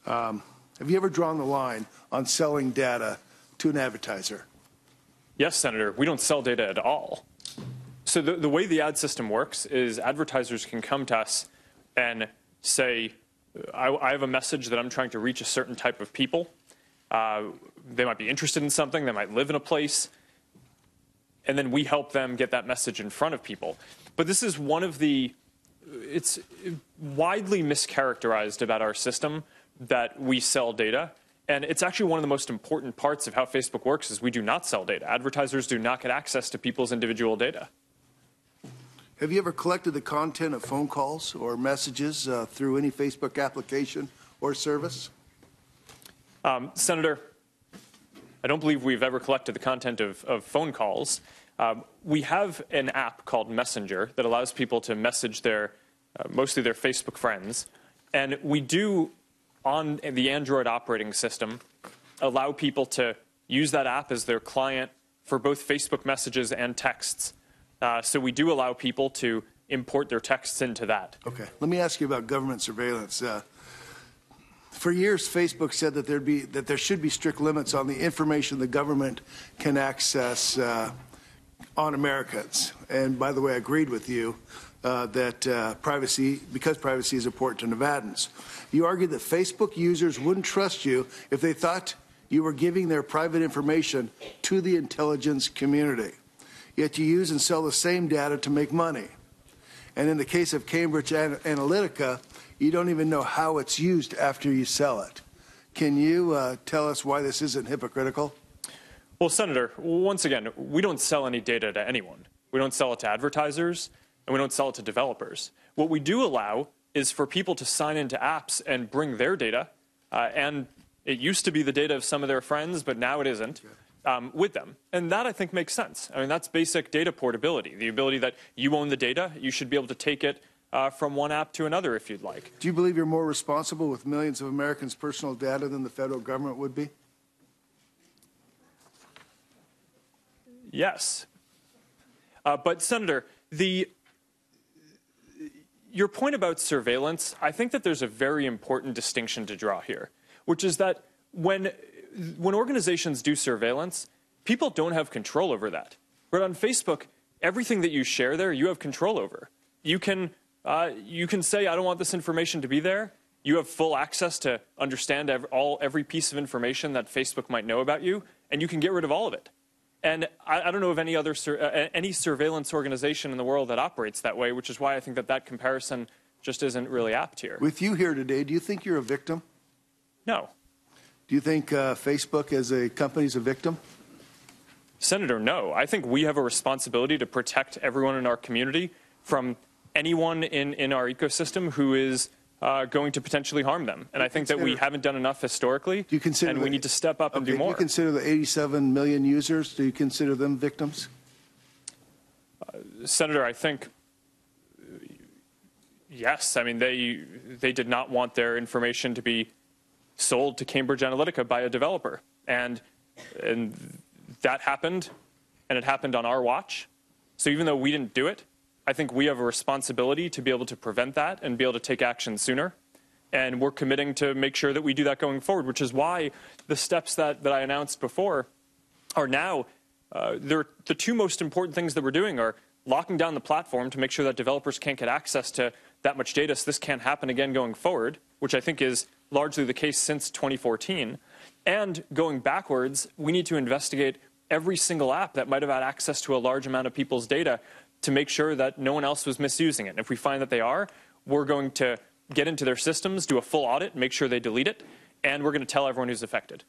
Have you ever drawn the line on selling data to an advertiser? Yes, Senator. We don't sell data at all. So the way the ad system works is advertisers can come to us and say, I have a message that I'm trying to reach a certain type of people. They might be interested in something. They might live in a place. And then we help them get that message in front of people. But this is one of the, it's widely mischaracterized about our system that we sell data. And it's actually one of the most important parts of how Facebook works is we do not sell data. Advertisers do not get access to people's individual data. Have you ever collected the content of phone calls or messages through any Facebook application or service? Senator, I don't believe we've ever collected the content of phone calls. We have an app called Messenger that allows people to message their, mostly their Facebook friends. And we do, on the Android operating system, allow people to use that app as their client for both Facebook messages and texts. So we do allow people to import their texts into that. Okay. Let me ask you about government surveillance. For years, Facebook said that there should be strict limits on the information the government can access on Americans. And by the way, I agreed with you that privacy, because privacy is important to Nevadans. You argued that Facebook users wouldn't trust you if they thought you were giving their private information to the intelligence community. Yet you use and sell the same data to make money. And in the case of Cambridge Analytica, you don't even know how it's used after you sell it. Can you tell us why this isn't hypocritical? Well, Senator, once again, we don't sell any data to anyone. We don't sell it to advertisers, and we don't sell it to developers. What we do allow is for people to sign into apps and bring their data, and it used to be the data of some of their friends, but now it isn't. With them. And that, I think, makes sense. I mean, that's basic data portability, the ability that you own the data. You should be able to take it from one app to another if you'd like. Do you believe you're more responsible with millions of Americans' personal data than the federal government would be? Yes. But, Senator, your point about surveillance, I think that there's a very important distinction to draw here, which is that when organizations do surveillance, people don't have control over that. But on Facebook, everything that you share there, you have control over. You can say, I don't want this information to be there. You have full access to understand every piece of information that Facebook might know about you, and you can get rid of all of it. And I don't know of any other any surveillance organization in the world that operates that way, which is why I think that comparison just isn't really apt here. With you here today, do you think you're a victim? No. Do you think Facebook as a company is a victim? Senator, no. I think we have a responsibility to protect everyone in our community from anyone in our ecosystem who is going to potentially harm them. And I think that we haven't done enough historically, and we need to step up and do more. Do you consider the 87 million users, do you consider them victims? Senator, I think, yes. I mean, they did not want their information to be sold to Cambridge Analytica by a developer. And that happened, and it happened on our watch. So even though we didn't do it, I think we have a responsibility to be able to prevent that and be able to take action sooner. And we're committing to make sure that we do that going forward, which is why the steps that I announced before are now, the two most important things that we're doing are locking down the platform to make sure that developers can't get access to that much data, so this can't happen again going forward, which I think is largely the case since 2014. And going backwards, we need to investigate every single app that might have had access to a large amount of people's data to make sure that no one else was misusing it. And if we find that they are, we're going to get into their systems, do a full audit, make sure they delete it, and we're going to tell everyone who's affected.